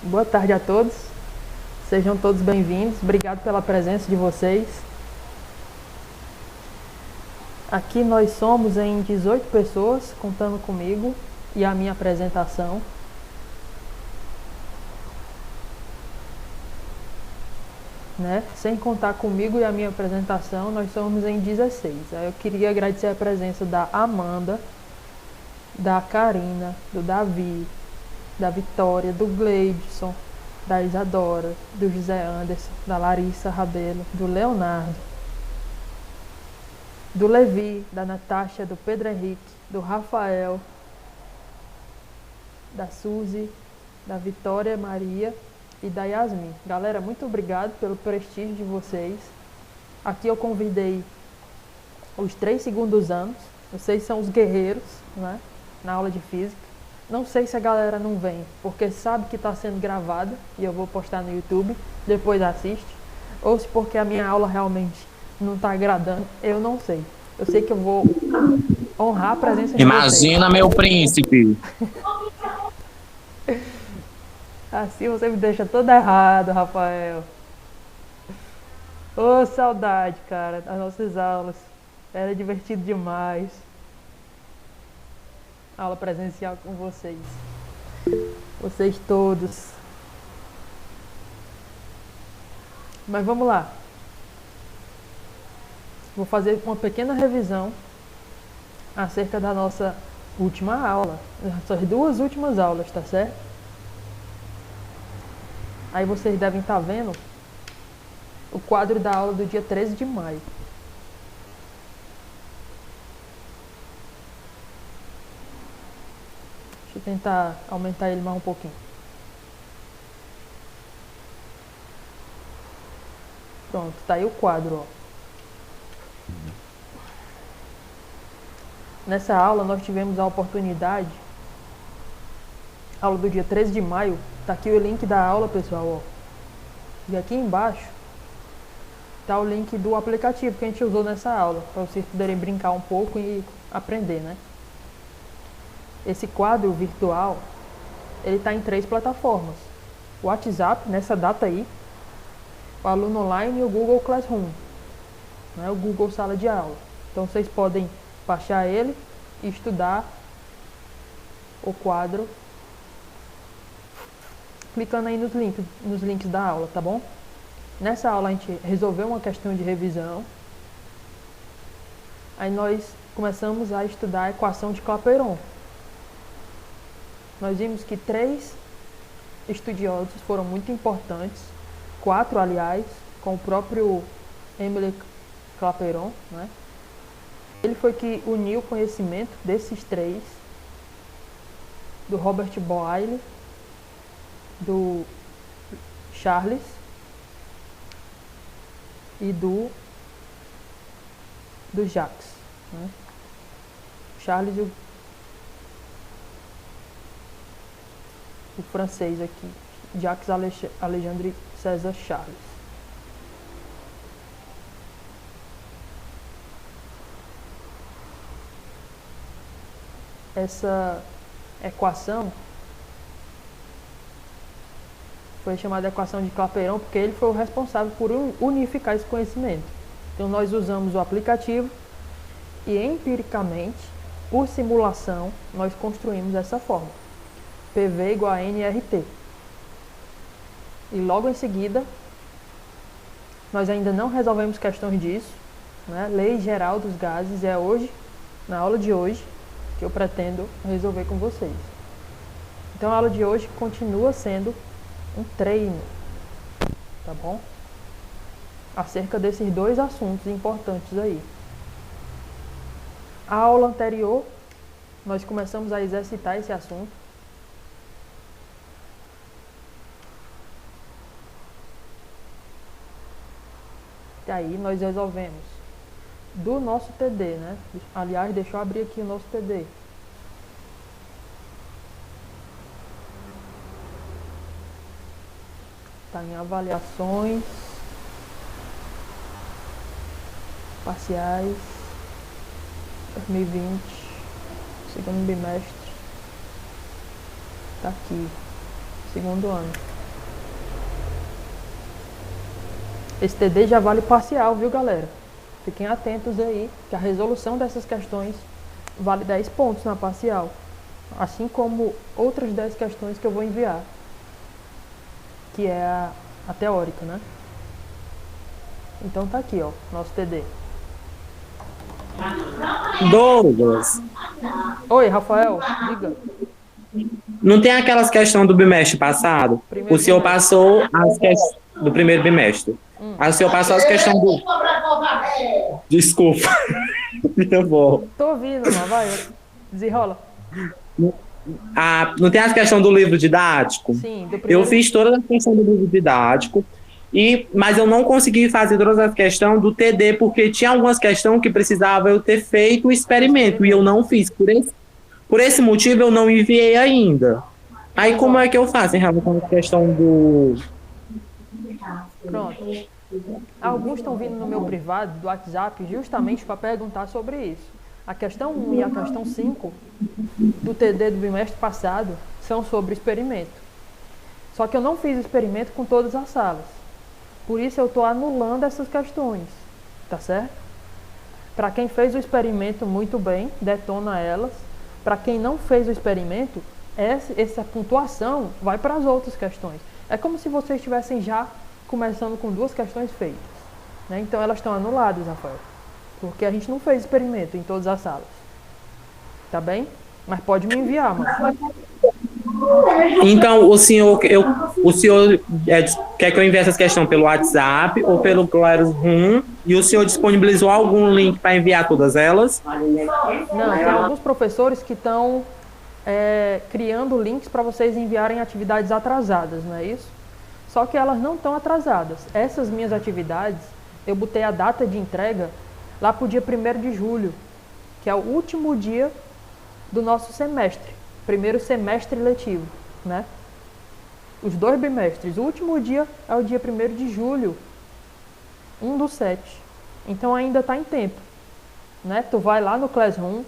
Boa tarde a todos. Sejam todos bem-vindos. Obrigado pela presença de vocês. Aqui nós somos em 18 pessoas, contando comigo e a minha apresentação. Sem contar comigo e a minha apresentação, nós somos em 16. Eu queria agradecer a presença da Amanda, da Karina, do Davi, da Vitória, do Gleidson, da Isadora, do José Anderson, da Larissa Rabelo, do Leonardo, do Levi, da Natasha, do Pedro Henrique, do Rafael, da Suzy, da Vitória Maria e da Yasmin. Galera, muito obrigado pelo prestígio de vocês. Aqui eu convidei os 3 segundos anos. Vocês são os guerreiros, né? Na aula de física. Não sei se a galera não vem, porque sabe que está sendo gravada e eu vou postar no YouTube, depois assiste. Ou se porque a minha aula realmente não está agradando, eu não sei. Eu sei que eu vou honrar a presença de vocês. Imagina, meu príncipe! Assim você me deixa todo errado, Rafael. Ô, saudade, cara, das nossas aulas. Era divertido demais. Aula presencial com vocês. Vocês todos. Mas vamos lá. Vou fazer uma pequena revisão acerca da nossa última aula. Nossas 2 últimas aulas, tá certo? Aí vocês devem estar vendo o quadro da aula do dia 13 de maio. Deixa eu tentar aumentar ele mais um pouquinho. Pronto, tá aí o quadro, ó. Nessa aula nós tivemos a oportunidade, aula do dia 13 de maio, tá aqui o link da aula, pessoal, ó. E aqui embaixo tá o link do aplicativo que a gente usou nessa aula, para vocês poderem brincar um pouco e aprender, né? Esse quadro virtual, ele tá em 3 plataformas. O WhatsApp, nessa data aí, o Aluno Online e o Google Classroom, né? O Google Sala de Aula. Então vocês podem baixar ele e estudar o quadro clicando aí nos links da aula, tá bom? Nessa aula a gente resolveu uma questão de revisão. Aí nós começamos a estudar a equação de Clapeyron. Nós vimos que 3 estudiosos foram muito importantes, 4 aliás, com o próprio Émile Clapeyron, né? Ele foi que uniu o conhecimento desses 3, do Robert Boyle, do Charles e do Jacques, né? Charles e o francês aqui, Jacques Alexandre César Charles. Essa equação foi chamada equação de Clapeyron porque ele foi o responsável por unificar esse conhecimento. Então nós usamos o aplicativo e empiricamente, por simulação, nós construímos essa fórmula. PV igual a nRT. E logo em seguida, nós ainda não resolvemos questões disso, né? Lei geral dos gases é hoje, na aula de hoje, que eu pretendo resolver com vocês. Então a aula de hoje continua sendo um treino, tá bom? Acerca desses 2 assuntos importantes aí. A aula anterior, nós começamos a exercitar esse assunto. E aí nós resolvemos do nosso TD, né? Aliás, deixa eu abrir aqui o nosso TD. Está em avaliações, parciais, 2020, segundo bimestre. Está aqui, segundo ano. Esse TD já vale parcial, viu, galera? Fiquem atentos aí, que a resolução dessas questões vale 10 pontos na parcial. Assim como outras 10 questões que eu vou enviar, que é a teórica, né? Então tá aqui, ó, nosso TD. Douglas, Oi, Rafael, diga. não tem aquelas questões do bimestre passado? O Primeiro senhor bimestre. passou as questões do primeiro bimestre. Aí o senhor passou as questões do. Desculpa, minha avó. Tô ouvindo, mas vai, desenrola. Ah, não tem as questões do livro didático? Sim, do Eu primeiro. fiz todas as questões do livro didático, mas eu não consegui fazer todas as questões do TD, porque tinha algumas questões que precisava eu ter feito o O experimento, e eu experimento. não fiz. Por esse motivo, eu não enviei ainda. Aí, Pois como ó, é que eu faço em relação à questão do. pronto. Alguns estão vindo no meu privado do WhatsApp justamente para perguntar sobre isso. A questão 1 e a questão 5 do TD do bimestre passado são sobre experimento. Só que eu não fiz experimento com todas as salas. Por isso eu estou anulando essas questões, tá certo? Para quem fez o experimento muito bem, detona elas. Para quem não fez o experimento, essa pontuação vai para as outras questões. É como se vocês estivessem já começando com 2 questões feitas, né? Então elas estão anuladas, Rafael, porque a gente não fez experimento em todas as salas, tá bem? Mas pode me enviar, mano. Então, o senhor quer que eu envie essas questões pelo WhatsApp ou pelo Classroom? E o senhor disponibilizou algum link para enviar todas elas? Não, tem alguns professores que estão criando links para vocês enviarem atividades atrasadas, não é isso? Só que elas não estão atrasadas. Essas minhas atividades, eu botei a data de entrega lá para o dia 1º de julho, que é o último dia do nosso semestre, primeiro semestre letivo, né? Os 2 bimestres. O último dia é o dia 1º de julho, 1/7. Então ainda está em tempo, né? Tu vai lá no Classroom,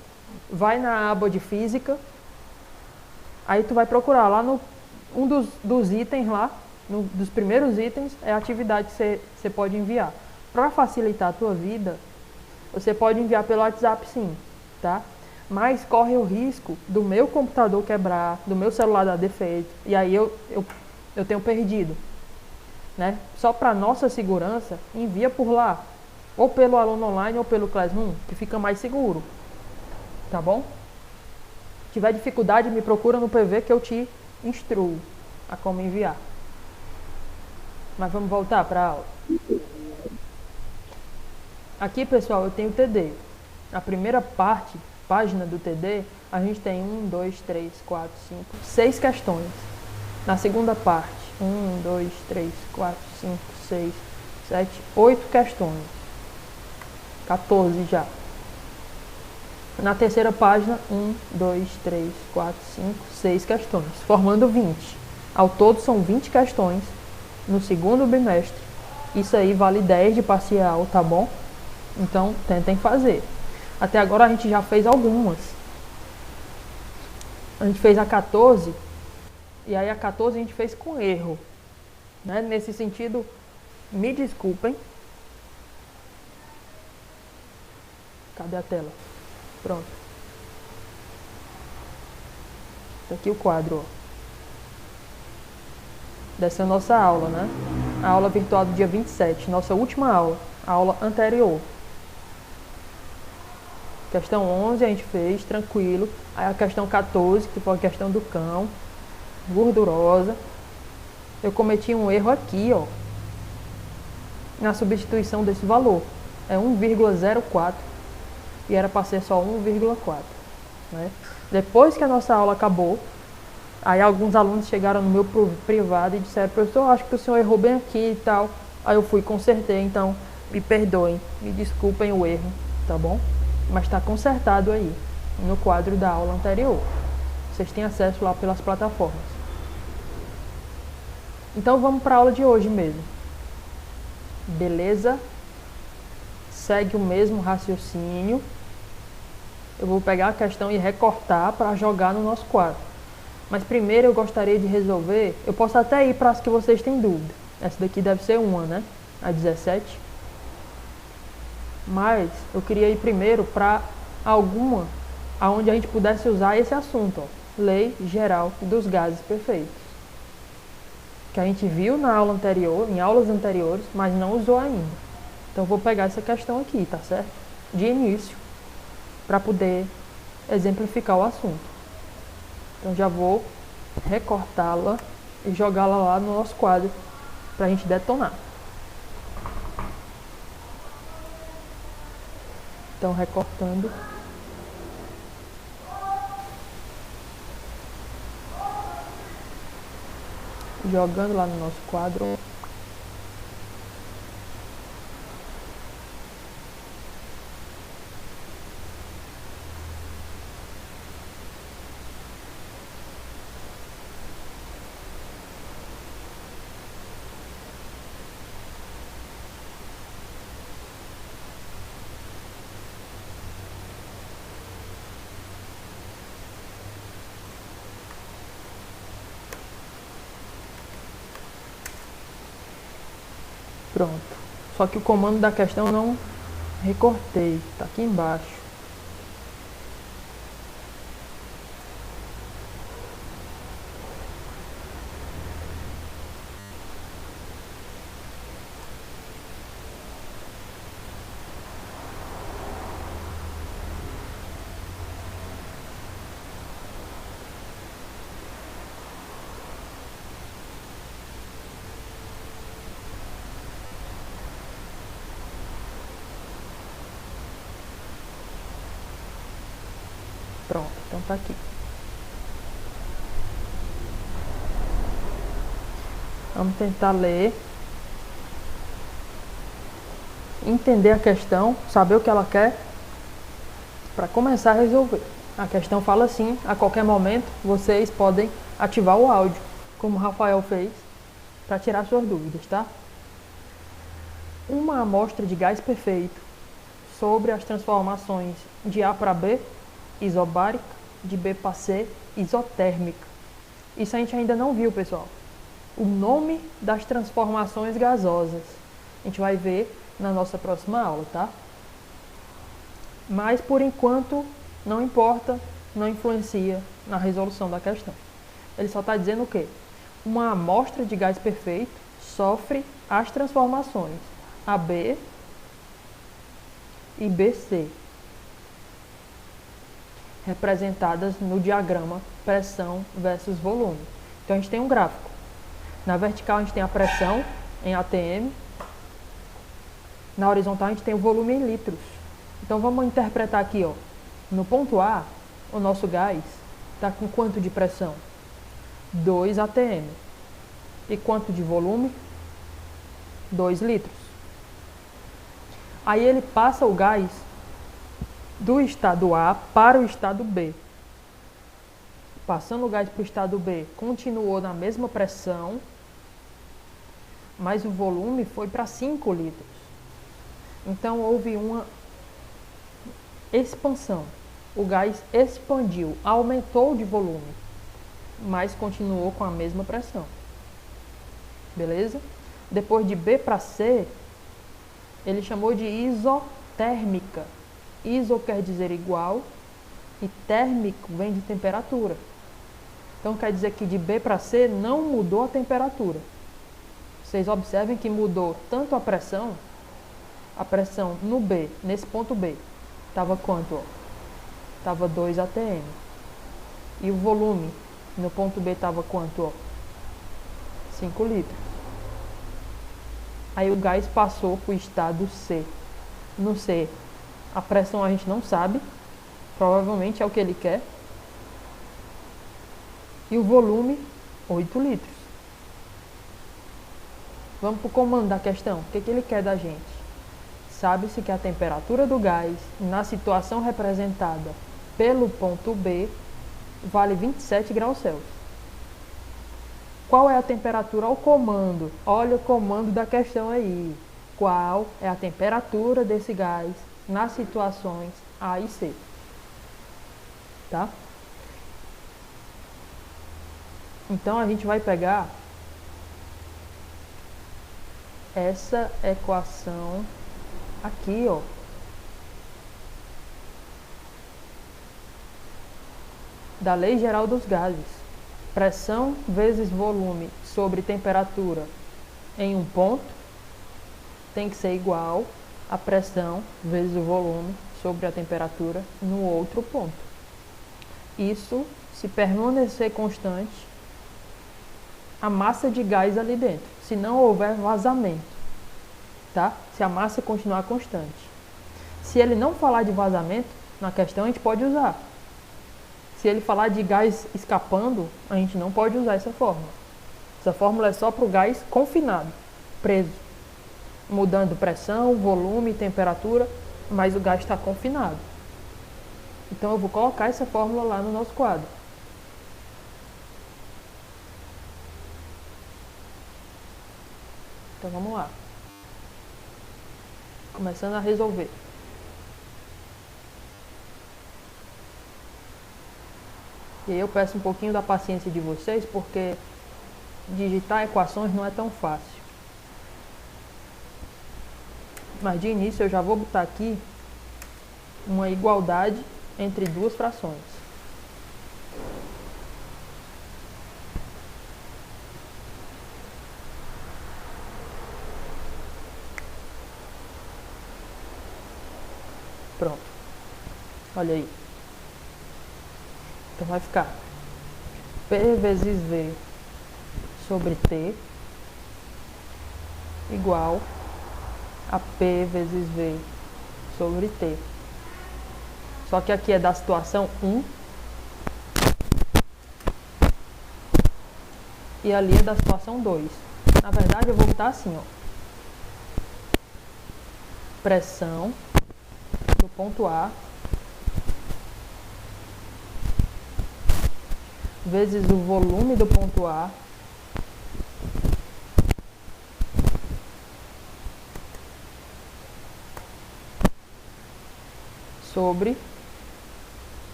vai na aba de física, aí tu vai procurar lá no um dos itens lá, dos primeiros itens, é a atividade que você pode enviar. Para facilitar a tua vida, você pode enviar pelo WhatsApp sim, tá? Mas corre o risco do meu computador quebrar, do meu celular dar defeito, e aí eu tenho perdido, né? Só para nossa segurança, envia por lá, ou pelo aluno online ou pelo Classroom, que fica mais seguro, tá bom? Se tiver dificuldade, me procura no PV que eu te instruo a como enviar. Mas vamos voltar para a aula. Aqui, pessoal, eu tenho o TD. A primeira página do TD, a gente tem 1, 2, 3, 4, 5, 6 questões. Na segunda parte, 1, 2, 3, 4, 5, 6, 7, 8 questões. 14 já. Na terceira página, 1, 2, 3, 4, 5, 6 questões, formando 20. Ao todo são 20 questões no segundo bimestre. Isso aí vale 10 de parcial, tá bom? Então, tentem fazer. Até agora a gente já fez algumas. A gente fez a 14, e aí a 14 a gente fez com erro, né? Nesse sentido, me desculpem. Cadê a tela? Pronto. Tá aqui o quadro, ó. Dessa é a nossa aula, né? A aula virtual do dia 27, nossa última aula, a aula anterior. Questão 11 a gente fez, tranquilo. Aí a questão 14, que foi a questão do cão, gordurosa. Eu cometi um erro aqui, ó, na substituição desse valor. É 1,04 e era para ser só 1,4, né? Depois que a nossa aula acabou, aí alguns alunos chegaram no meu privado e disseram: professor, acho que o senhor errou bem aqui e tal. Aí eu fui, consertei, então me perdoem, me desculpem o erro, tá bom? Mas está consertado aí, no quadro da aula anterior. Vocês têm acesso lá pelas plataformas. Então vamos para a aula de hoje mesmo. Beleza? Segue o mesmo raciocínio. Eu vou pegar a questão e recortar para jogar no nosso quadro. Mas primeiro eu gostaria de resolver, eu posso até ir para as que vocês têm dúvida. Essa daqui deve ser uma, né? a 17. Mas eu queria ir primeiro para alguma aonde a gente pudesse usar esse assunto, ó, Lei Geral dos Gases Perfeitos, que a gente viu na aula anterior, em aulas anteriores, mas não usou ainda. Então eu vou pegar essa questão aqui, tá certo? De início, para poder exemplificar o assunto. Então já vou recortá-la e jogá-la lá no nosso quadro para a gente detonar. Então recortando. Jogando lá no nosso quadro. Pronto. Só que o comando da questão não recortei, tá aqui embaixo. Pronto, então tá aqui. Vamos tentar ler, entender a questão, saber o que ela quer, para começar a resolver. A questão fala assim: a qualquer momento vocês podem ativar o áudio, como o Rafael fez, para tirar suas dúvidas, tá? Uma amostra de gás perfeito sobre as transformações de A para B, isobárica, de B para C, isotérmica. Isso a gente ainda não viu, pessoal. O nome das transformações gasosas a gente vai ver na nossa próxima aula, tá? Mas por enquanto não importa, não influencia na resolução da questão. Ele só está dizendo o quê? Uma amostra de gás perfeito sofre as transformações AB e BC, representadas no diagrama pressão versus volume. Então a gente tem um gráfico. Na vertical a gente tem a pressão em ATM. Na horizontal a gente tem o volume em litros. Então vamos interpretar aqui, ó. No ponto A, o nosso gás está com quanto de pressão? 2 ATM. E quanto de volume? 2 litros. Aí ele passa o gás do estado A para o estado B. Passando o gás para o estado B, continuou na mesma pressão, mas o volume foi para 5 litros. Então houve uma expansão. O gás expandiu, aumentou de volume, mas continuou com a mesma pressão. Beleza? Depois de B para C, ele chamou de isotérmica. Iso quer dizer igual e térmico vem de temperatura. Então quer dizer que de B para C não mudou a temperatura. Vocês observem que mudou tanto a pressão no B, nesse ponto B, estava quanto? Estava 2 atm. E o volume no ponto B estava quanto? 5 litros. Aí o gás passou para o estado C. No C, a pressão a gente não sabe, provavelmente é o que ele quer. E o volume, 8 litros. Vamos para o comando da questão. O que ele quer da gente? Sabe-se que a temperatura do gás, na situação representada pelo ponto B, vale 27 graus Celsius. Qual é a temperatura ao comando? Olha o comando da questão aí. Qual é a temperatura desse gás nas situações A e C? Tá? Então a gente vai pegar essa equação aqui, ó, da Lei Geral dos Gases. Pressão vezes volume sobre temperatura em um ponto tem que ser igual a pressão vezes o volume sobre a temperatura no outro ponto. Isso se permanecer constante a massa de gás ali dentro, se não houver vazamento, tá? Se a massa continuar constante. Se ele não falar de vazamento, na questão a gente pode usar. Se ele falar de gás escapando, a gente não pode usar essa fórmula. Essa fórmula é só para o gás confinado, preso, mudando pressão, volume, temperatura, mas o gás está confinado. Então eu vou colocar essa fórmula lá no nosso quadro. Então vamos lá. Começando a resolver. E aí eu peço um pouquinho da paciência de vocês, porque digitar equações não é tão fácil. Mas de início eu já vou botar aqui uma igualdade entre duas frações. Pronto. Olha aí. Então vai ficar P vezes V sobre T igual a P vezes V sobre T. Só que aqui é da situação 1 e ali é da situação 2. Na verdade eu vou botar assim, ó. Pressão do ponto A vezes o volume do ponto A sobre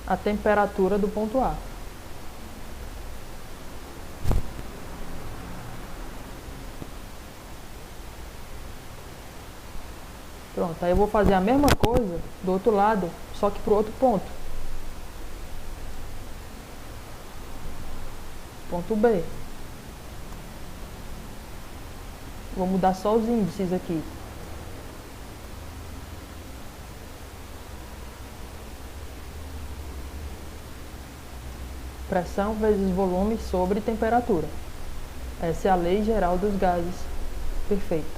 a temperatura do ponto A. Pronto, aí eu vou fazer a mesma coisa do outro lado, só que para o outro ponto. Ponto B. Vou mudar só os índices aqui. Pressão vezes volume sobre temperatura. Essa é a lei geral dos gases perfeitos.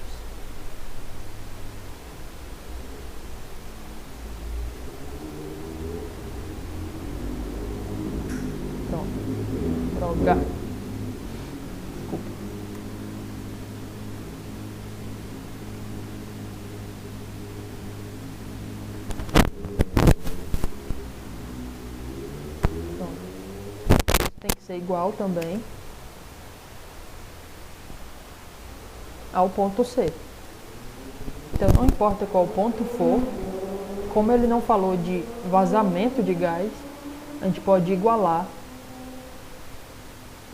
Pronto. Droga. Desculpa. Pronto. Tem que ser igual também ao ponto C. Então não importa qual ponto for, como ele não falou de vazamento de gás, a gente pode igualar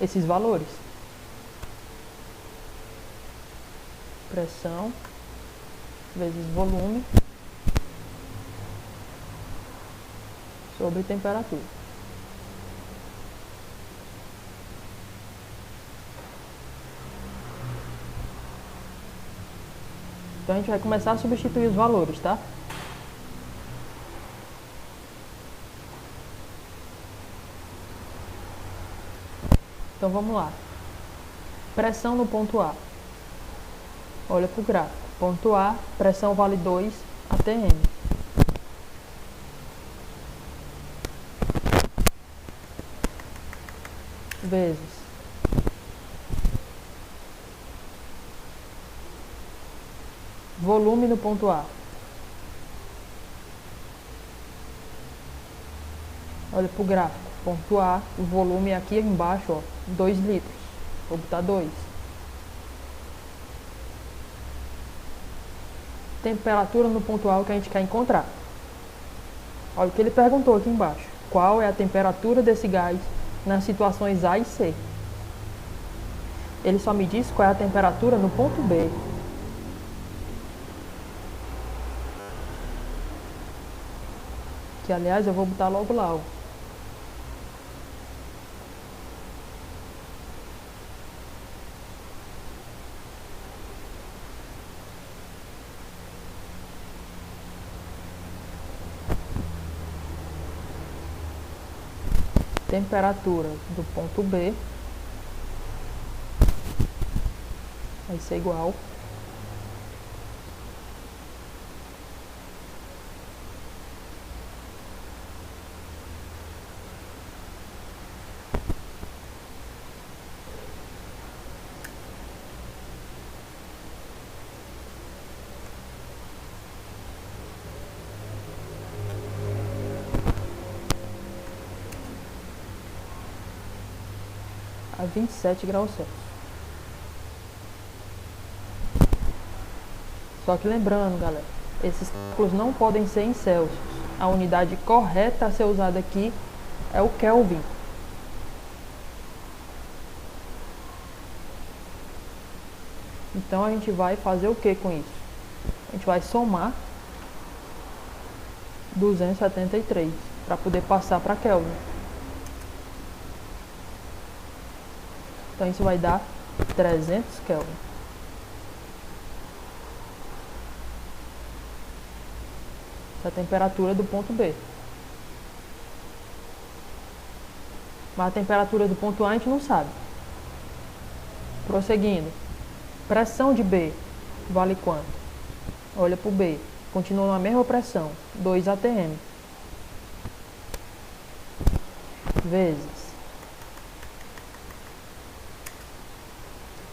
esses valores. Pressão vezes volume sobre temperatura. Então a gente vai começar a substituir os valores, tá? Então vamos lá. Pressão no ponto A. Olha para o gráfico. Ponto A, pressão vale 2 atm. Vezes volume no ponto A. Olha para o gráfico. Ponto A, o volume aqui embaixo, ó, 2 litros. Vou botar 2. Temperatura no ponto A, o que a gente quer encontrar. Olha o que ele perguntou aqui embaixo. Qual é a temperatura desse gás nas situações A e C? ele só me diz qual é a temperatura no ponto B. Que, aliás, eu vou botar logo lá, ó. Temperatura do ponto B vai ser igual a 27 graus Celsius. Só que lembrando, galera, esses cálculos não podem ser em Celsius. A unidade correta a ser usada aqui é o Kelvin. Então a gente vai fazer o que com isso? A gente vai somar 273 para poder passar para Kelvin. Então isso vai dar 300 Kelvin. Essa é a temperatura do ponto B. Mas a temperatura do ponto A a gente não sabe. Prosseguindo. Pressão de B vale quanto? Olha para o B. Continua na mesma pressão. 2 atm. Vezes.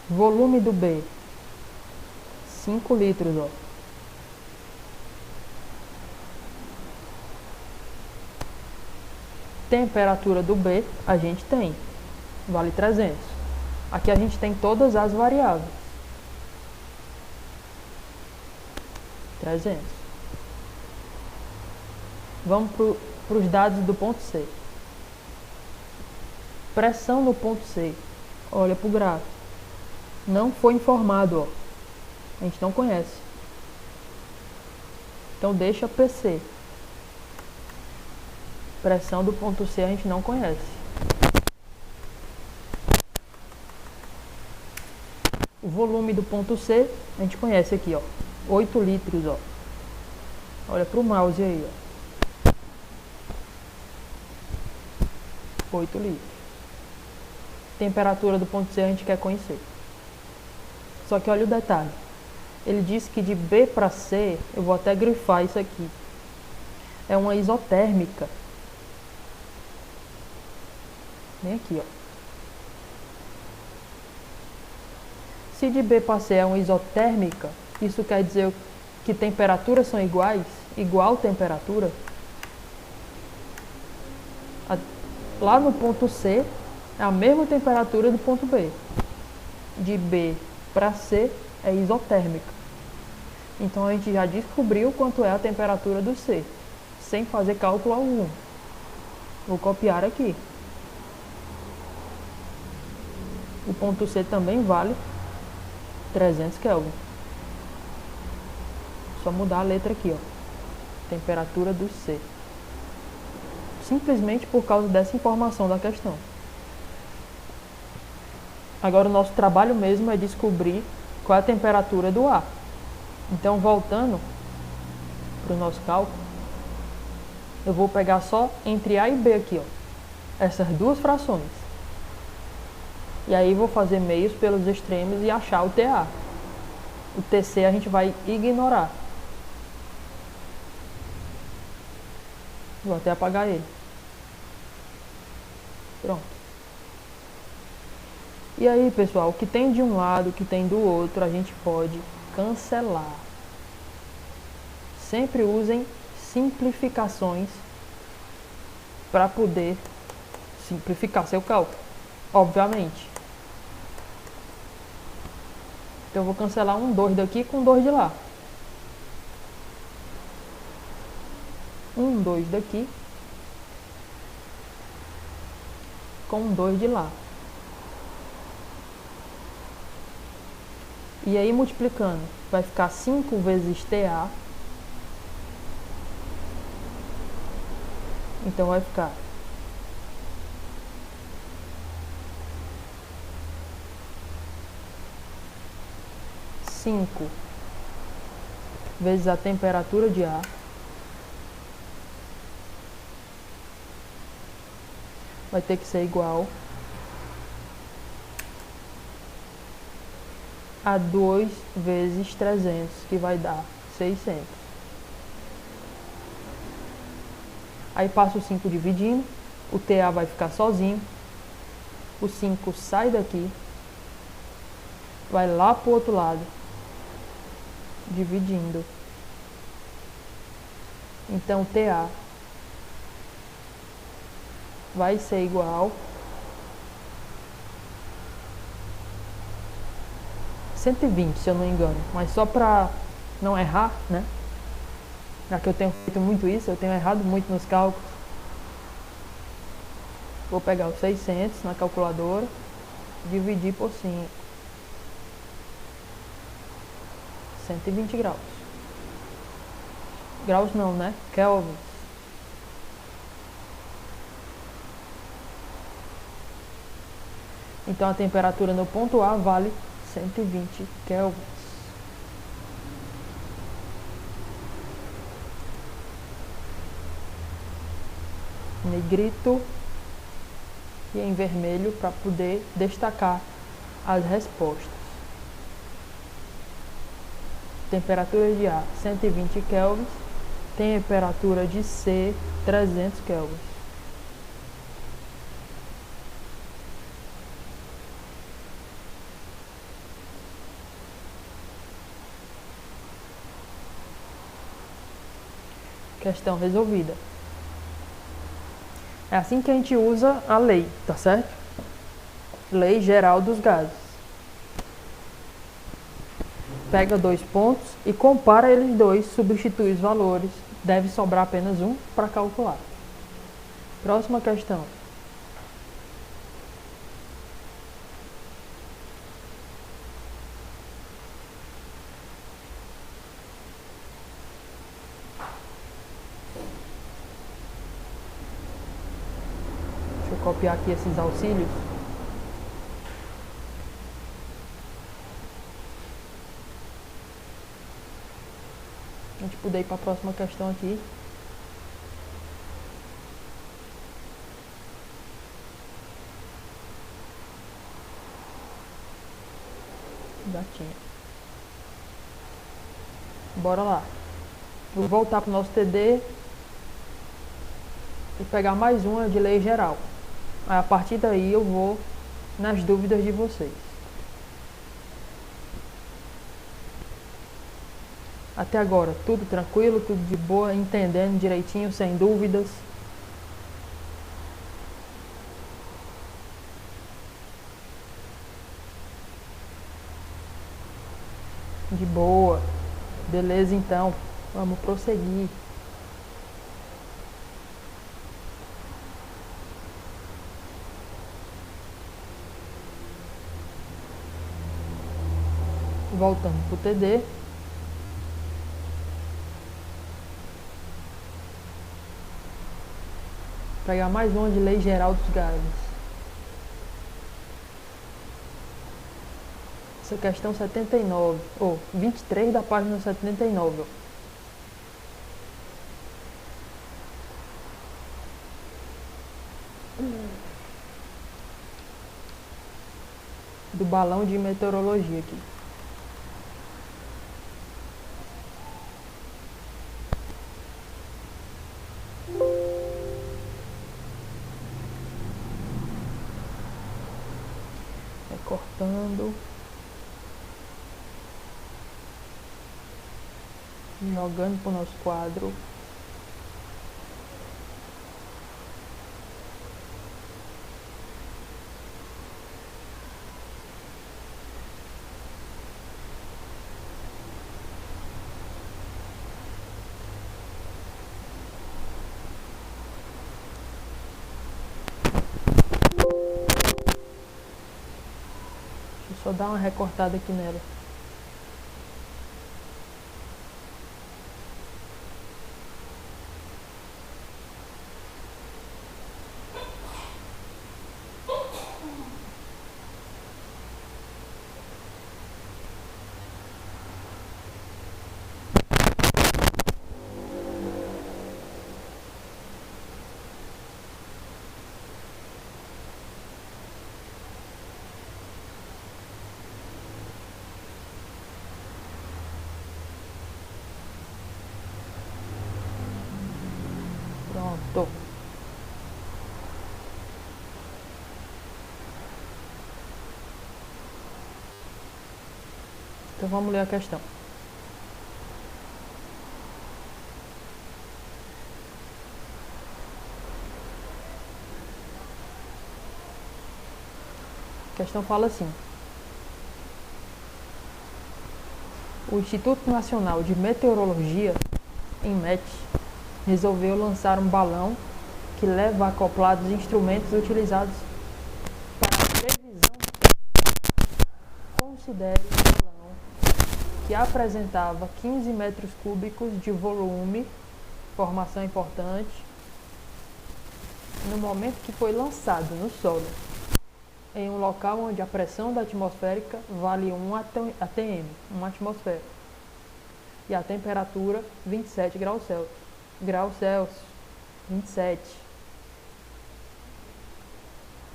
Volume do B. 5 litros, ó. Temperatura do B a gente tem. Vale 300. Aqui a gente tem todas as variáveis. 300. Vamos para os dados do ponto C. Pressão no ponto C. Olha para o gráfico. Não foi informado, ó. A gente não conhece. Então deixa PC. Pressão do ponto C a gente não conhece. O volume do ponto C a gente conhece aqui, ó. 8 litros, ó. Olha pro mouse aí, ó. 8 litros. Temperatura do ponto C a gente quer conhecer. Só que olha o detalhe. Ele disse que de B para C, eu vou até grifar isso aqui. É uma isotérmica. Vem aqui, ó. Se de B para C é uma isotérmica, isso quer dizer que temperaturas são iguais? Igual temperatura? Lá no ponto C, é a mesma temperatura do ponto B. De B para C é isotérmica. Então a gente já descobriu quanto é a temperatura do C, sem fazer cálculo algum. Vou copiar aqui. O ponto C também vale 300 Kelvin. Só mudar a letra aqui, ó. Temperatura do C. Simplesmente por causa dessa informação da questão. Agora o nosso trabalho mesmo é descobrir qual é a temperatura do A. Então, voltando para o nosso cálculo, eu vou pegar só entre A e B aqui, ó. Essas duas frações. E aí vou fazer meios pelos extremos e achar o TA. O TC a gente vai ignorar. Vou até apagar ele. Pronto. E aí, pessoal, o que tem de um lado, o que tem do outro, a gente pode cancelar. Sempre usem simplificações para poder simplificar seu cálculo, obviamente. Então eu vou cancelar um 2 daqui com 2 de lá. 2 daqui com 2 de lá. E aí multiplicando, vai ficar 5 vezes TA. Então vai ficar 5 vezes a temperatura de ar vai ter que ser igual a 2 vezes 300, que vai dar 600. Aí passa o 5 dividindo, o TA vai ficar sozinho, o 5 sai daqui, vai lá pro outro lado, dividindo. Então TA vai ser igual a 120, se eu não me engano, mas só para não errar, né? Já que eu tenho feito muito isso, eu tenho errado muito nos cálculos. Vou pegar os 600 na calculadora, dividir por 5. 120 graus. Graus não, né? Kelvin. Então a temperatura no ponto A vale 120 kelvins. Negrito e em vermelho para poder destacar as respostas. Temperatura de A 120 kelvins, temperatura de C 300 kelvins. Questão resolvida. É assim que a gente usa a lei, tá certo? Lei geral dos gases. Pega 2 pontos e compara eles dois, substitui os valores. Deve sobrar apenas um para calcular. Próxima questão. Deixa eu copiar aqui esses auxílios. A gente poder ir para a próxima questão aqui. Já tinha. Bora lá. Vou voltar para o nosso TD e pegar mais uma de lei geral. Aí, a partir daí eu vou nas dúvidas de vocês. Até agora, tudo tranquilo, tudo de boa, entendendo direitinho, sem dúvidas. De boa. Beleza, então. Vamos prosseguir. Voltando para o TD. Pegar mais uma de lei geral dos gases. Essa questão 79, ou 23 da página 79. Ó. Do balão de meteorologia aqui. Cortando, jogando para o nosso quadro. Só dar uma recortada aqui nela. Então vamos ler a questão. A questão fala assim: o Instituto Nacional de Meteorologia, INMET, resolveu lançar um balão que leva acoplados instrumentos utilizados para a previsão. Considere um balão que apresentava 15 metros cúbicos de volume, informação importante, no momento que foi lançado no solo, em um local onde a pressão da atmosférica vale 1 atm, 1 atmosfera, e a temperatura 27 graus Celsius. 27.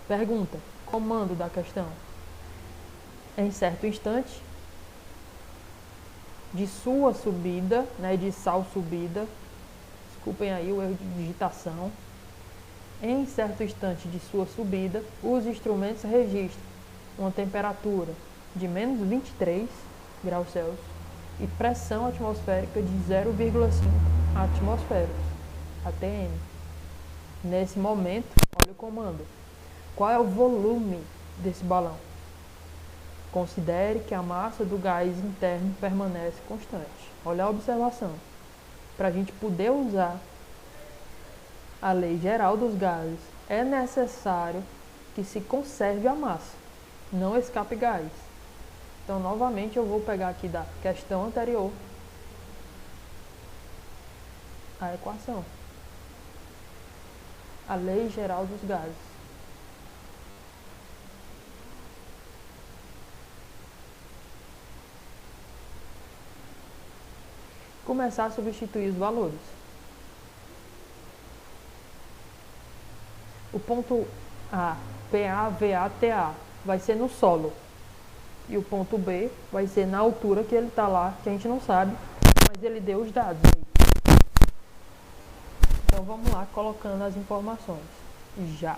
Pergunta: comando da questão. Em certo instante de sua subida, de sal subida, desculpem aí o erro de digitação. Em certo instante de sua subida, os instrumentos registram uma temperatura de menos 23 graus Celsius e pressão atmosférica de 0,5 atmosferas, ATM. Nesse momento, olha o comando. Qual é o volume desse balão? Considere que a massa do gás interno permanece constante. Olha a observação. Para a gente poder usar a lei geral dos gases, é necessário que se conserve a massa, não escape gás. Então, novamente, eu vou pegar aqui da questão anterior a equação. A lei geral dos gases. Começar a substituir os valores. O ponto A, PA, VA, TA, vai ser no solo. E o ponto B vai ser na altura que ele está lá, que a gente não sabe, mas ele deu os dados aí. Então vamos lá, colocando as informações. Já.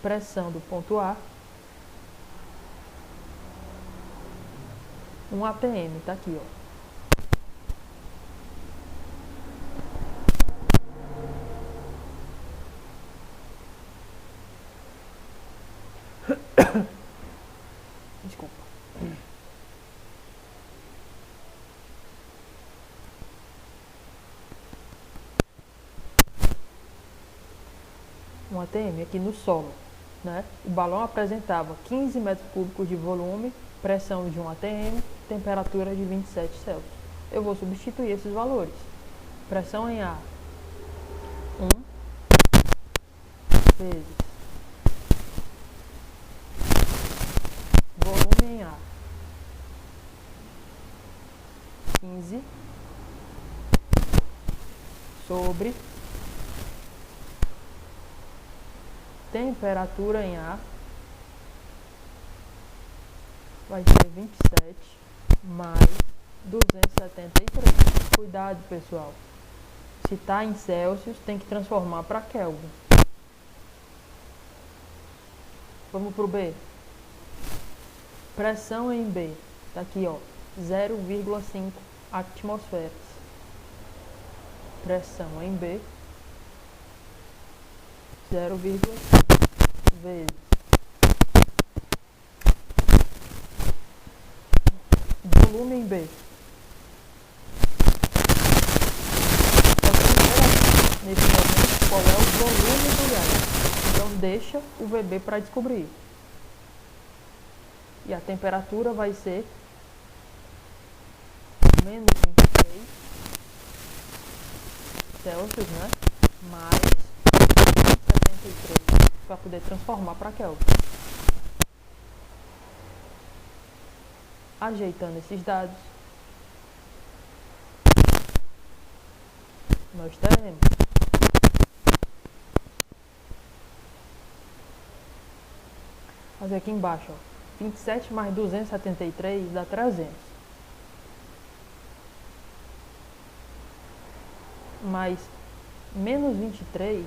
Pressão do ponto A, 1 atm, tá aqui, ó. Desculpa. Um ATM aqui no solo, né? O balão apresentava 15 metros cúbicos de volume, pressão de 1 atm, temperatura de 27 Celsius. Eu vou substituir esses valores. Pressão em ar, 1 vezes volume em ar, 15 sobre temperatura em ar, vai ser 27 mais 273. Cuidado, pessoal. Se está em Celsius, tem que transformar para Kelvin. Vamos para o B. Pressão em B. Está aqui, ó. 0,5 atmosferas. Pressão em B. 0,5 vezes volume em B. Nesse momento, qual é o volume do gás? Então deixa o VB para descobrir. E a temperatura vai ser menos 23 Celsius, né? Mais 73 para poder transformar para Kelvin. Ajeitando esses dados, nós teremos fazer aqui embaixo, ó, 27 mais 273 dá 300. Mais menos 23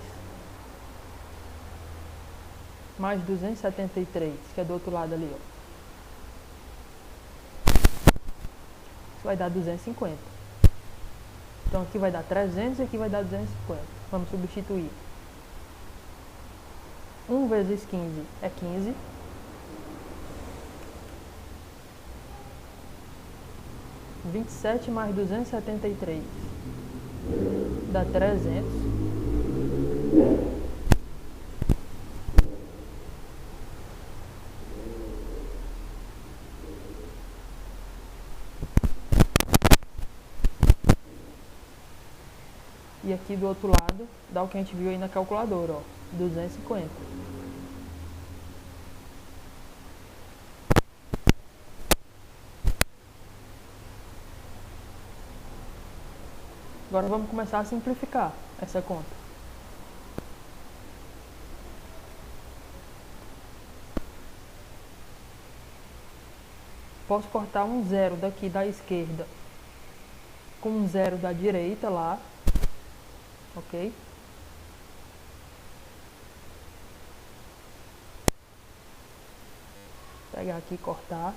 mais 273, que é do outro lado ali, ó. Isso vai dar 250. Então aqui vai dar 300 e aqui vai dar 250. Vamos substituir. 1 vezes 15 é 15. Vinte e sete mais 273 dá 300. E aqui do outro lado dá o que a gente viu aí na calculadora, ó, 250. Agora vamos começar a simplificar essa conta. Posso cortar um zero daqui da esquerda com um zero da direita lá, ok? Pegar aqui e cortar.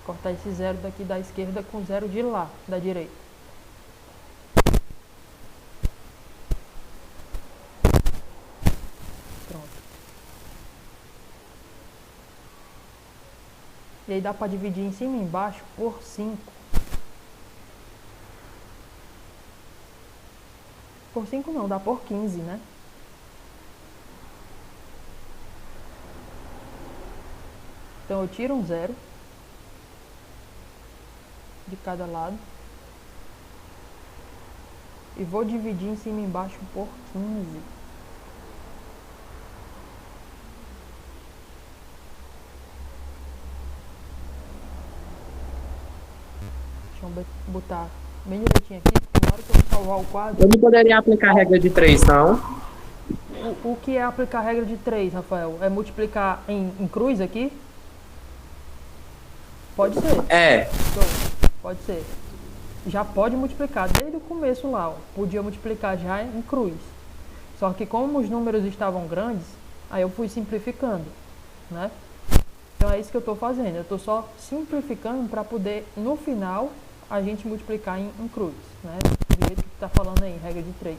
Cortar esse zero daqui da esquerda com zero de lá, da direita. Pronto. E aí dá para dividir em cima e embaixo por 5. Por 5 não, dá por 15, né? Então eu tiro um zero de cada lado e vou dividir em cima e embaixo por 15. Deixa eu botar bem direitinho aqui, porque na hora que eu salvar o quadro... Eu não poderia aplicar a regra de 3, não? O que é aplicar a regra de 3, Rafael? É multiplicar em cruz aqui? Pode ser. É. Então, pode ser. Já pode multiplicar desde o começo lá, ó. Podia multiplicar já em cruz. Só que como os números estavam grandes, aí eu fui simplificando, né? Então é isso que eu estou fazendo. Eu estou só simplificando para poder, no final, a gente multiplicar em cruz, né? Do jeito que está falando aí, regra de 3.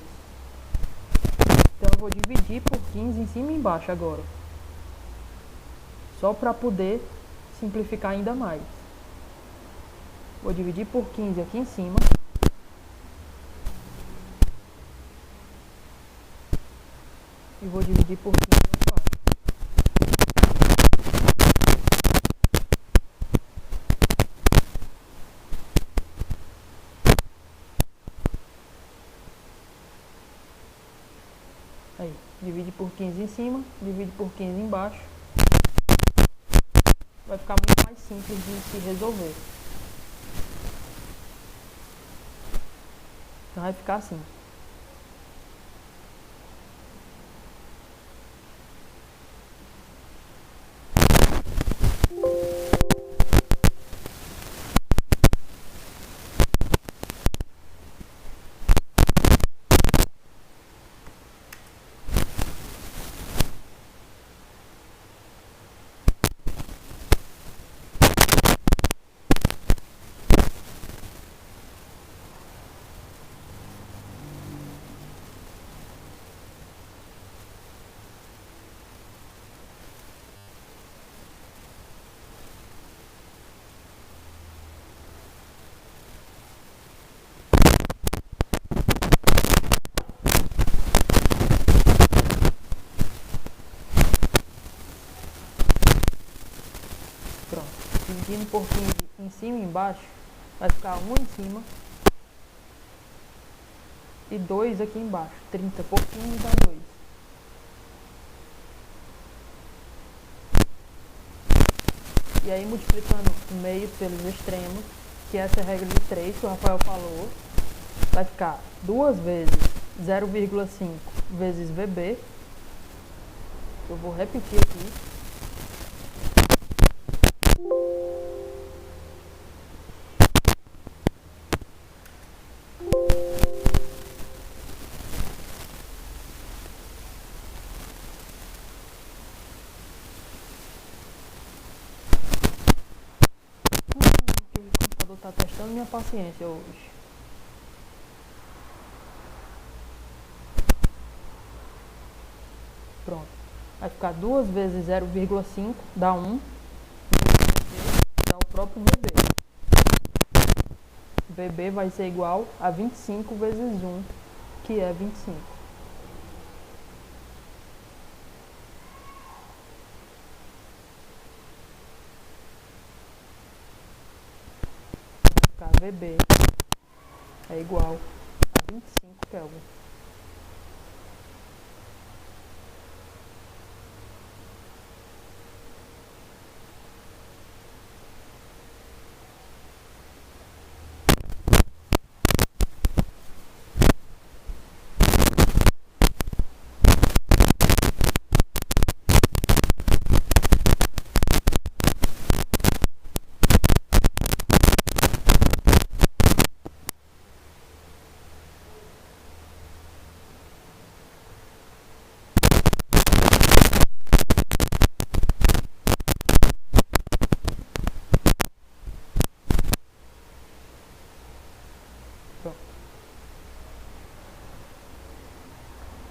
Então eu vou dividir por 15 em cima e embaixo agora. Só para poder simplificar ainda mais. Vou dividir por 15 aqui em cima. E vou dividir por 15 aqui embaixo. Aí, divide por 15 em cima, divide por 15 embaixo. Vai ficar muito mais simples de se resolver. Então vai ficar assim. Pronto. Dividindo por 15 em cima e embaixo, vai ficar 1 em cima e 2 aqui embaixo. 30 por 15 dá 2. E aí multiplicando meios pelos extremos, que essa é a regra de 3 que o Rafael falou, vai ficar 2 vezes 0,5 vezes VB. Eu vou repetir aqui. O computador está testando minha paciência hoje. Pronto. Vai ficar 2 vezes 0,5 dá 1. Dá o próprio VB. VB vai ser igual a 25 vezes 1, que é 25. Vai ficar VB é igual a 25 Kelvin.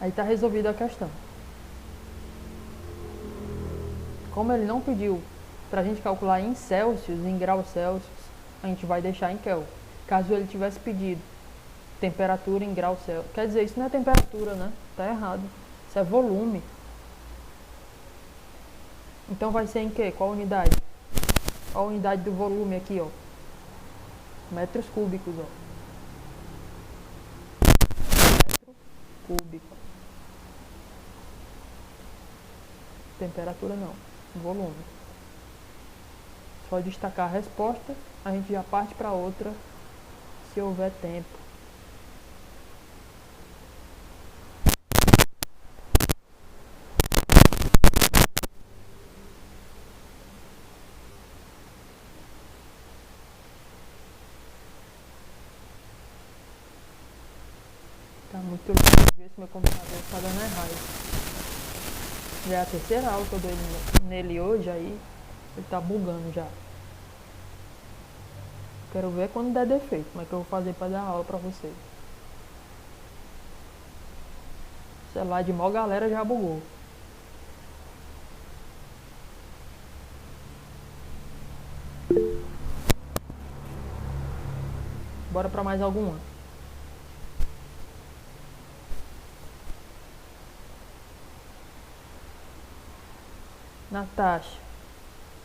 Aí está resolvida a questão. Como ele não pediu para a gente calcular em Celsius, em graus Celsius, a gente vai deixar em Kelvin. Caso ele tivesse pedido temperatura em graus Celsius, quer dizer, isso não é temperatura, né? Tá errado. Isso é volume. Então vai ser em quê? Qual unidade? Qual a unidade do volume aqui, ó? Metros cúbicos, ó. Metro cúbico. Temperatura não, volume. Só destacar a resposta, a gente já parte para outra se houver tempo. Tá muito longe, ver se meu computador está dando errado. Já é a terceira aula que eu dou nele hoje, aí ele tá bugando já. Quero ver quando der defeito, como é que eu vou fazer para dar aula para vocês. O celular de mó galera já bugou. Bora para mais alguma. Natasha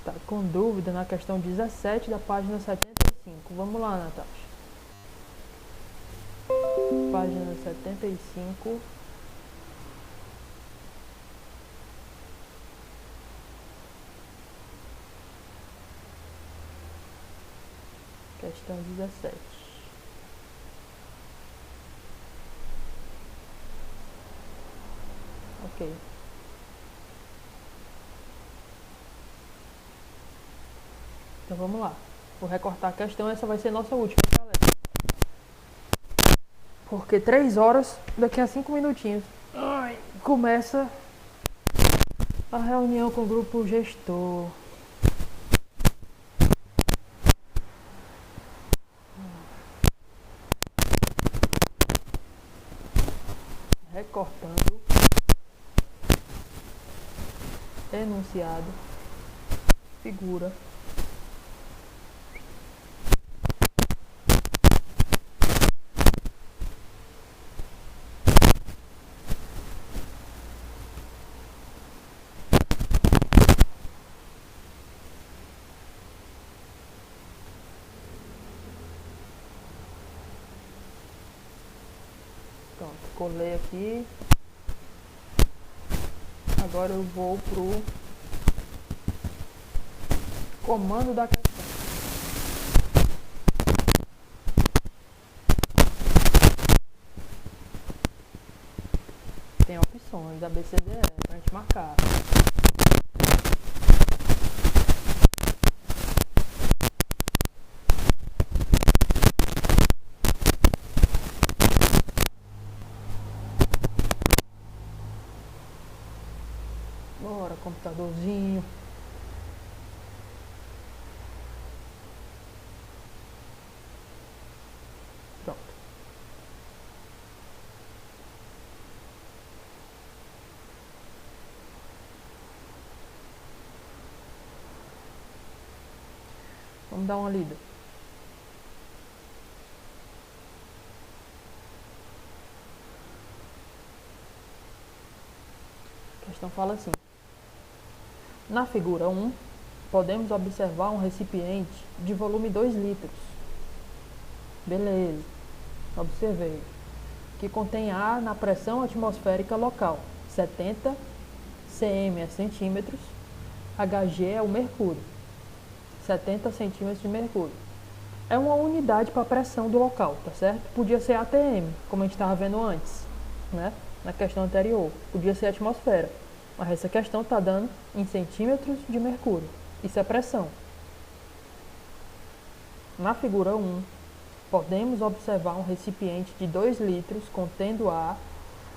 tá com dúvida na questão 17 da página 75. Vamos lá, Natasha. Página 75. Questão 17. Ok. Então vamos lá. Vou recortar a questão, essa vai ser nossa última, galera. Porque 3 horas, daqui a 5 minutinhos, começa a reunião com o grupo gestor. Recortando. Enunciado. Figura. Pronto, colei aqui. Agora eu vou pro Comando da questão. Tem opções, A, B, C, D, E, pra gente marcar. Bora, computadorzinho. Pronto. Vamos dar uma lida. A questão fala assim. Na figura 1, podemos observar um recipiente de volume 2 litros. Beleza. Observei. Que contém ar na pressão atmosférica local. 70 cm é centímetros. Hg é o mercúrio. 70 centímetros de mercúrio. É uma unidade para a pressão do local, tá certo? Podia ser ATM, como a gente estava vendo antes, né? Na questão anterior. Podia ser atmosfera. Mas essa questão está dando em centímetros de mercúrio. Isso é pressão. Na figura 1, podemos observar um recipiente de 2 litros contendo ar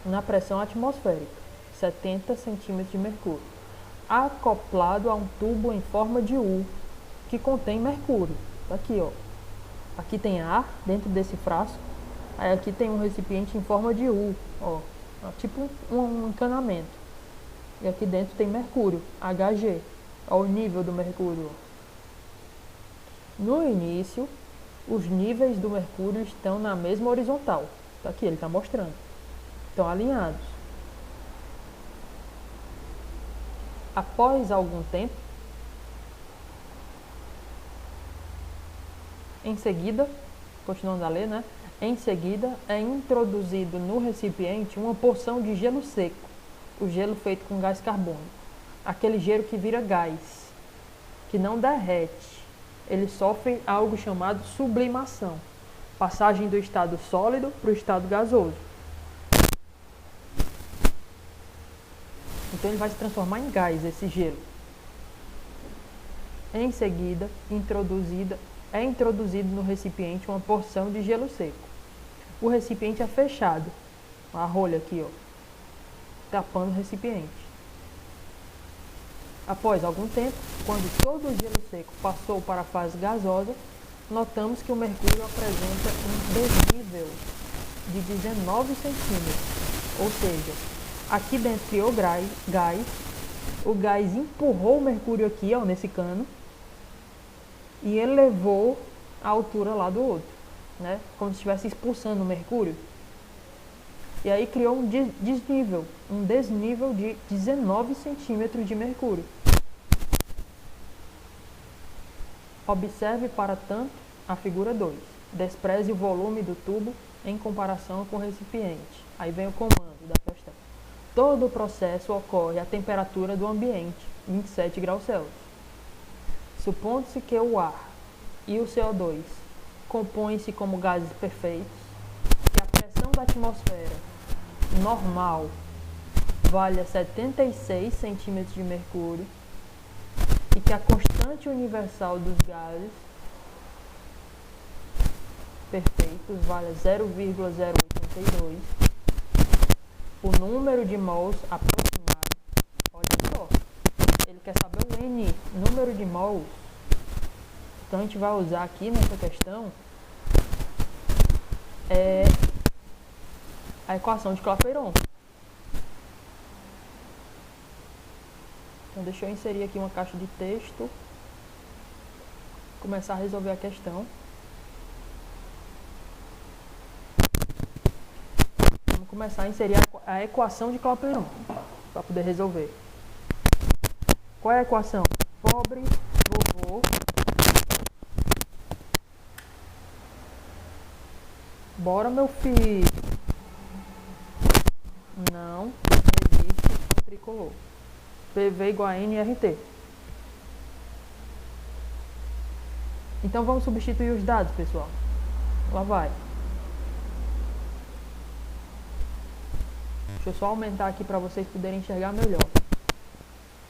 na pressão atmosférica, 70 centímetros de mercúrio, acoplado a um tubo em forma de U, que contém mercúrio. Tá aqui, ó. Aqui tem ar dentro desse frasco. Aí aqui tem um recipiente em forma de U, ó. Tipo um encanamento. E aqui dentro tem mercúrio, Hg. Olha o nível do mercúrio. No início, os níveis do mercúrio estão na mesma horizontal. Tá aqui, ele está mostrando. Estão alinhados. Após algum tempo, em seguida, continuando a ler, né? Em seguida, é introduzido no recipiente uma porção de gelo seco. O gelo feito com gás carbônico. Aquele gelo que vira gás, que não derrete. Ele sofre algo chamado sublimação. Passagem do estado sólido para o estado gasoso. Então ele vai se transformar em gás, esse gelo. Em seguida, é introduzido no recipiente uma porção de gelo seco. O recipiente é fechado. A rolha aqui, ó, tapando o recipiente. Após algum tempo, quando todo o gelo seco passou para a fase gasosa, notamos que o mercúrio apresenta um desnível de 19 centímetros. Ou seja, aqui dentro criou gás, o gás empurrou o mercúrio aqui, ó, nesse cano, e elevou a altura lá do outro, né? Como se estivesse expulsando o mercúrio. E aí criou um desnível de 19 centímetros de mercúrio. Observe, para tanto, a figura 2. Despreze o volume do tubo em comparação com o recipiente. Aí vem o comando da questão. Todo o processo ocorre à temperatura do ambiente, 27 graus Celsius. Supondo-se que o ar e o CO2 compõem-se como gases perfeitos, que a pressão da atmosfera normal valha 76 centímetros de mercúrio e que a constante universal dos gases perfeitos valha 0,082, o número de mols aproximado, olha só, ele quer saber o N, número de mols. Então a gente vai usar aqui nessa questão a equação de Clapeyron. Então deixa eu inserir aqui uma caixa de texto, começar a resolver a questão. Vamos começar a inserir a equação de Clapeyron para poder resolver. Qual é a equação? Pobre vovô bora, meu filho. Não existe o tricolor. PV igual a NRT. Então vamos substituir os dados, pessoal. Lá vai. Deixa eu só aumentar aqui para vocês poderem enxergar melhor.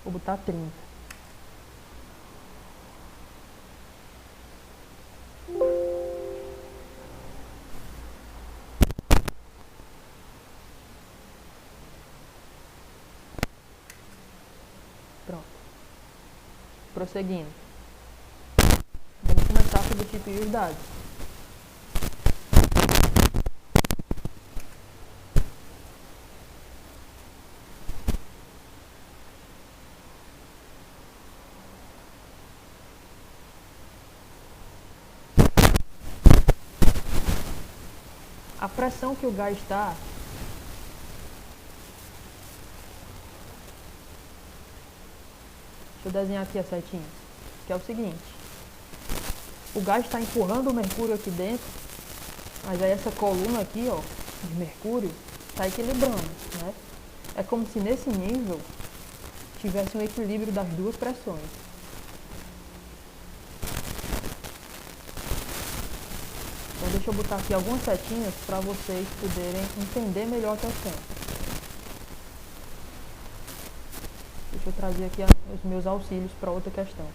Vou botar 30. Pronto. Prosseguindo. Vamos começar a substituir os dados. A pressão que o gás está deixa eu desenhar aqui as setinhas, que é o seguinte: o gás está empurrando o mercúrio aqui dentro, mas aí essa coluna aqui, ó, de mercúrio, está equilibrando, né? É como se nesse nível tivesse um equilíbrio das duas pressões. Então deixa eu botar aqui algumas setinhas para vocês poderem entender melhor a questão. Deixa eu trazer aqui os meus auxílios para outra questão.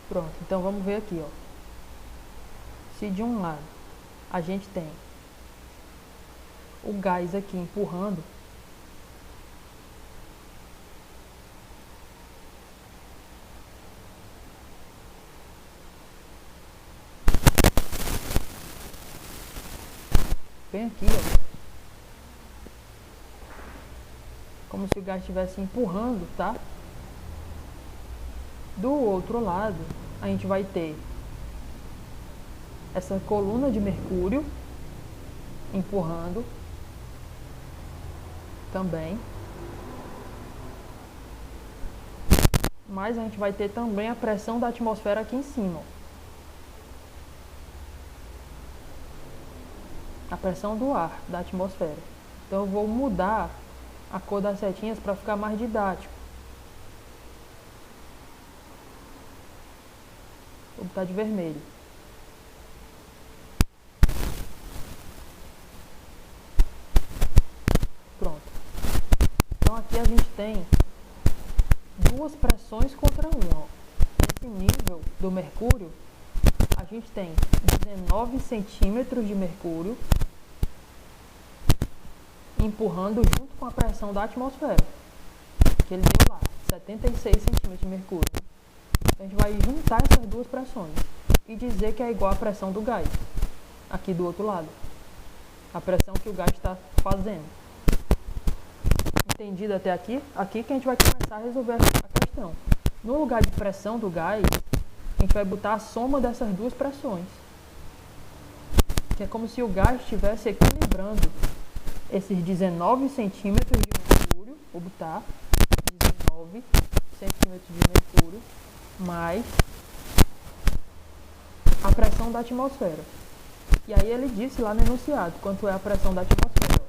Pronto, então vamos ver aqui, ó. Se de um lado a gente tem o gás aqui empurrando, bem aqui, ó, como se o gás estivesse empurrando, tá? Do outro lado, a gente vai ter essa coluna de mercúrio empurrando também. Mas a gente vai ter também a pressão da atmosfera aqui em cima. A pressão do ar, da atmosfera. Então eu vou mudar a cor das setinhas para ficar mais didático. Vou botar de vermelho. Pronto. Então aqui a gente tem duas pressões contra uma, ó. Nesse nível do mercúrio, a gente tem 19 centímetros de mercúrio empurrando junto com a pressão da atmosfera, que ele deu lá, 76 centímetros de mercúrio. A gente vai juntar essas duas pressões e dizer que é igual à pressão do gás, aqui do outro lado. A pressão que o gás está fazendo. Entendido até aqui? Aqui que a gente vai começar a resolver a questão. No lugar de pressão do gás, a gente vai botar a soma dessas duas pressões. Que é como se o gás estivesse equilibrando esses 19 centímetros de mercúrio, vou botar 19 centímetros de mercúrio, mais a pressão da atmosfera. E aí ele disse lá no enunciado quanto é a pressão da atmosfera.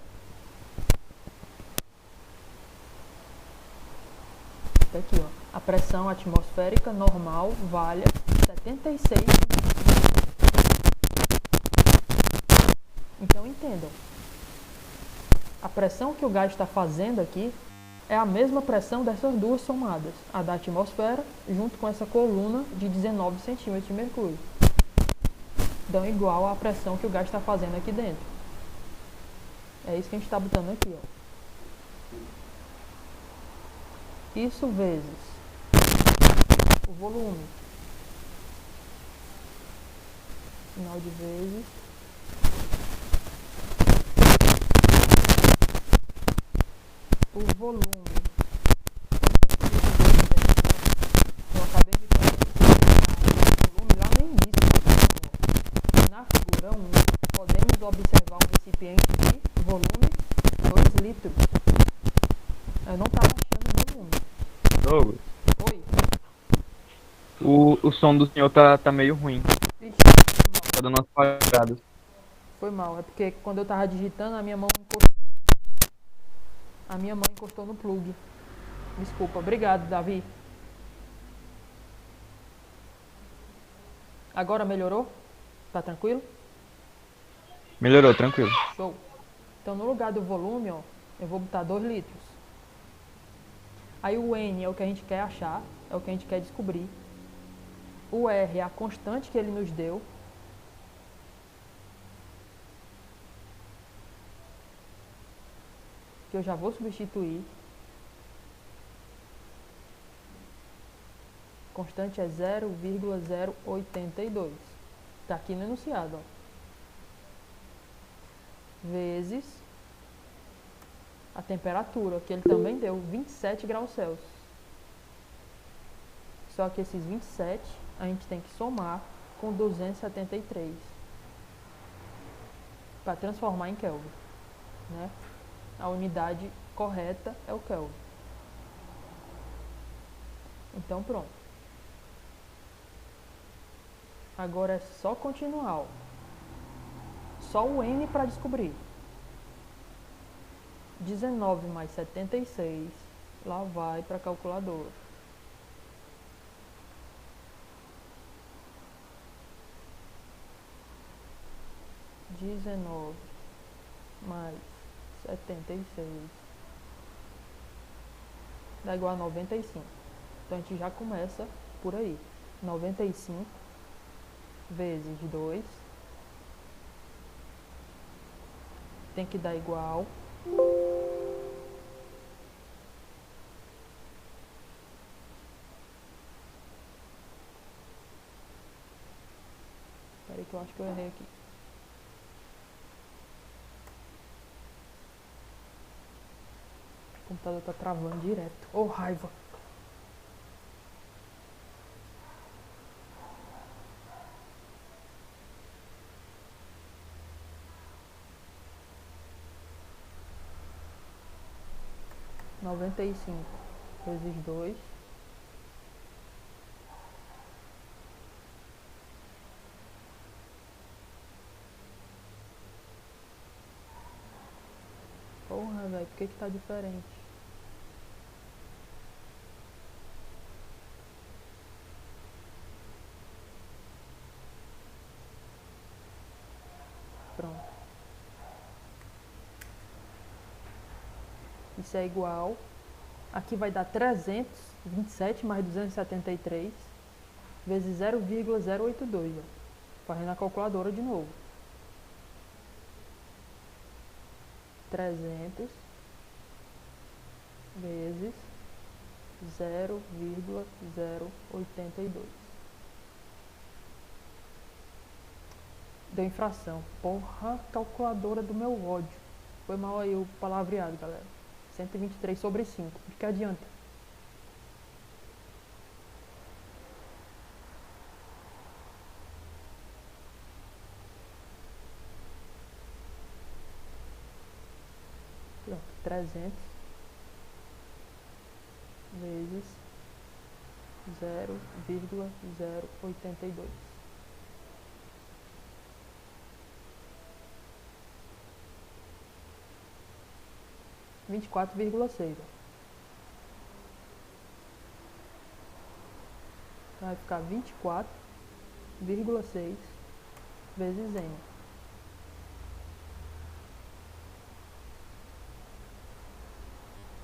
Tá aqui, ó. A pressão atmosférica normal vale 76 centímetros. Então entendam. A pressão que o gás está fazendo aqui é a mesma pressão dessas duas somadas, a da atmosfera junto com essa coluna de 19 centímetros de mercúrio. Dão igual à pressão que o gás está fazendo aqui dentro. É isso que a gente está botando aqui, ó. Isso vezes o volume. Final de vezes. O volume. Eu acabei de falar o volume lá no início. Na figura 1, observar um recipiente de volume 2 litros. Eu não estava achando o volume. Douglas, Oi. o som do senhor tá meio ruim. Ixi, Tá dando umas falhadas. foi mal. É porque quando eu tava digitando, a minha mão encostou no plug. Desculpa. Obrigado, Davi. Agora melhorou? Tá tranquilo? Melhorou, tranquilo. Show. Então, no lugar do volume, ó, eu vou botar 2 litros. Aí o N é o que a gente quer achar, é o que a gente quer descobrir. O R é a constante que ele nos deu. Que eu já vou substituir. Constante é 0,082. Está aqui no enunciado, ó. Vezes a temperatura, que ele também deu 27 graus Celsius. Só que esses 27 a gente tem que somar com 273 para transformar em Kelvin, né? A unidade correta é o Kelvin. Então pronto. Agora é só continuar, ó. Só o N para descobrir. 19 mais 76, lá vai para a calculadora. (19 mais 76) dá igual a 95. Então a gente já começa por aí. 95 vezes 2 tem que dar igual Peraí que eu acho que eu errei aqui. O computador tá travando direto. Ô, raiva! Noventa e cinco vezes 2 Porra, velho, por que tá diferente? Pronto. Isso é igual. Aqui vai dar 327 mais 273 vezes 0,082. Ó. Fazendo a calculadora de novo. 300 vezes 0,082. Deu infração. Porra, calculadora do meu ódio. Foi mal aí o palavreado, galera. 123 sobre 5. De que adianta? Pronto, 300 vezes 0,082. Vinte e quatro vírgula seis. Então vai ficar 24,6 vezes N.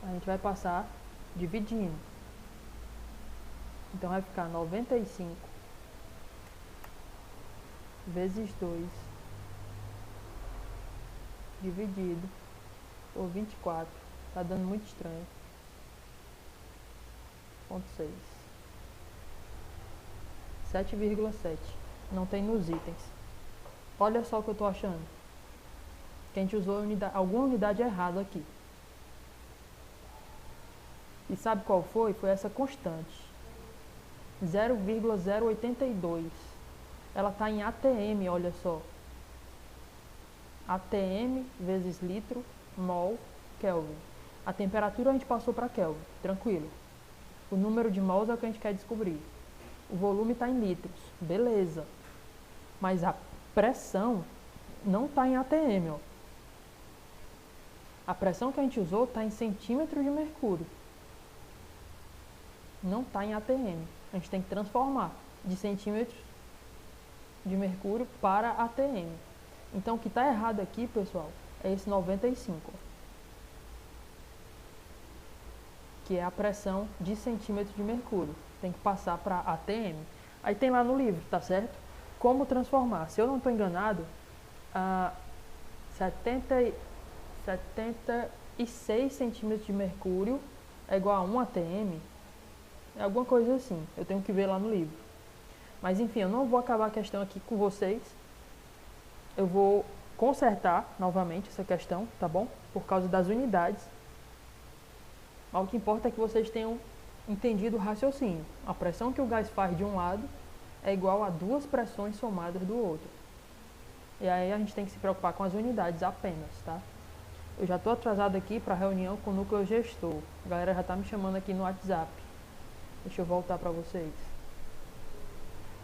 A gente vai passar dividindo. Então vai ficar 95 vezes 2 dividido por 24. Tá dando muito estranho. 0,6. 7,7. Não tem nos itens. Olha só o que eu tô achando. Que a gente usou alguma unidade errada aqui. E sabe qual foi? Foi essa constante. 0,082. Ela está em ATM, olha só. ATM vezes litro, mol, Kelvin. A temperatura a gente passou para Kelvin, tranquilo. O número de mols é o que a gente quer descobrir. O volume está em litros, beleza. Mas a pressão não está em ATM, ó. A pressão que a gente usou está em centímetros de mercúrio. Não está em ATM. A gente tem que transformar de centímetros de mercúrio para ATM. Então o que está errado aqui, pessoal, é esse 95, ó, que é a pressão de centímetros de mercúrio. Tem que passar para ATM. Aí tem lá no livro, tá certo? Como transformar. Se eu não estou enganado, 76 centímetros de mercúrio é igual a 1 ATM. É alguma coisa assim. Eu tenho que ver lá no livro. Mas enfim, eu não vou acabar a questão aqui com vocês. Eu vou consertar novamente essa questão, tá bom? Por causa das unidades. Mas o que importa é que vocês tenham entendido o raciocínio. A pressão que o gás faz de um lado é igual a 2 pressões somadas do outro. E aí a gente tem que se preocupar com as unidades apenas, tá? Eu já estou atrasado aqui para a reunião com o núcleo gestor. A galera já está me chamando aqui no WhatsApp. Deixa eu voltar para vocês.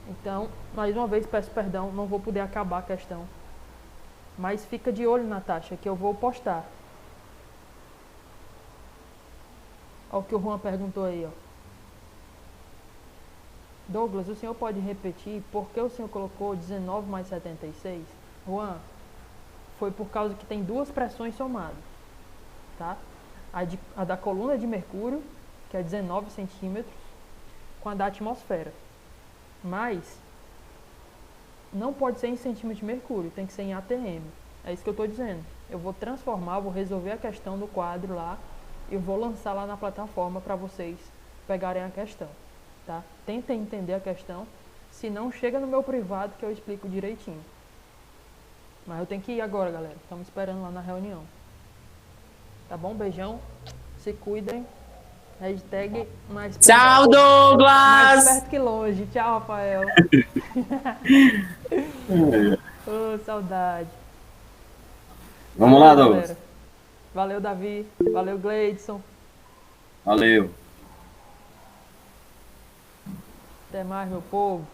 Então, mais uma vez peço perdão, não vou poder acabar a questão. Mas fica de olho, Natasha, que eu vou postar. Olha o que o Juan perguntou aí, ó. Douglas, o senhor pode repetir por que o senhor colocou 19 mais 76? Juan, foi por causa que tem 2 pressões somadas, tá? A da coluna de mercúrio, que é 19 centímetros, com a da atmosfera. Mas não pode ser em centímetros de mercúrio, tem que ser em ATM. É isso que eu estou dizendo. Eu vou transformar, vou resolver a questão do quadro lá e eu vou lançar lá na plataforma para vocês pegarem a questão, tá? Tentem entender a questão. Se não, chega no meu privado que eu explico direitinho. Mas eu tenho que ir agora, galera. Estamos esperando lá na reunião. Tá bom? Beijão. Se cuidem. Hashtag mais perto, Tchau, mais Douglas! perto que longe. Tchau, Rafael. Ô, saudade. Vamos lá, Valeu, Douglas. galera. Valeu, Davi. Valeu, Gleidson. Valeu. Até mais, meu povo.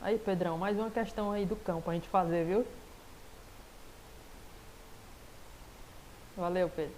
Aí, Pedrão, mais uma questão aí do campo pra gente fazer, viu? Valeu, Pedro.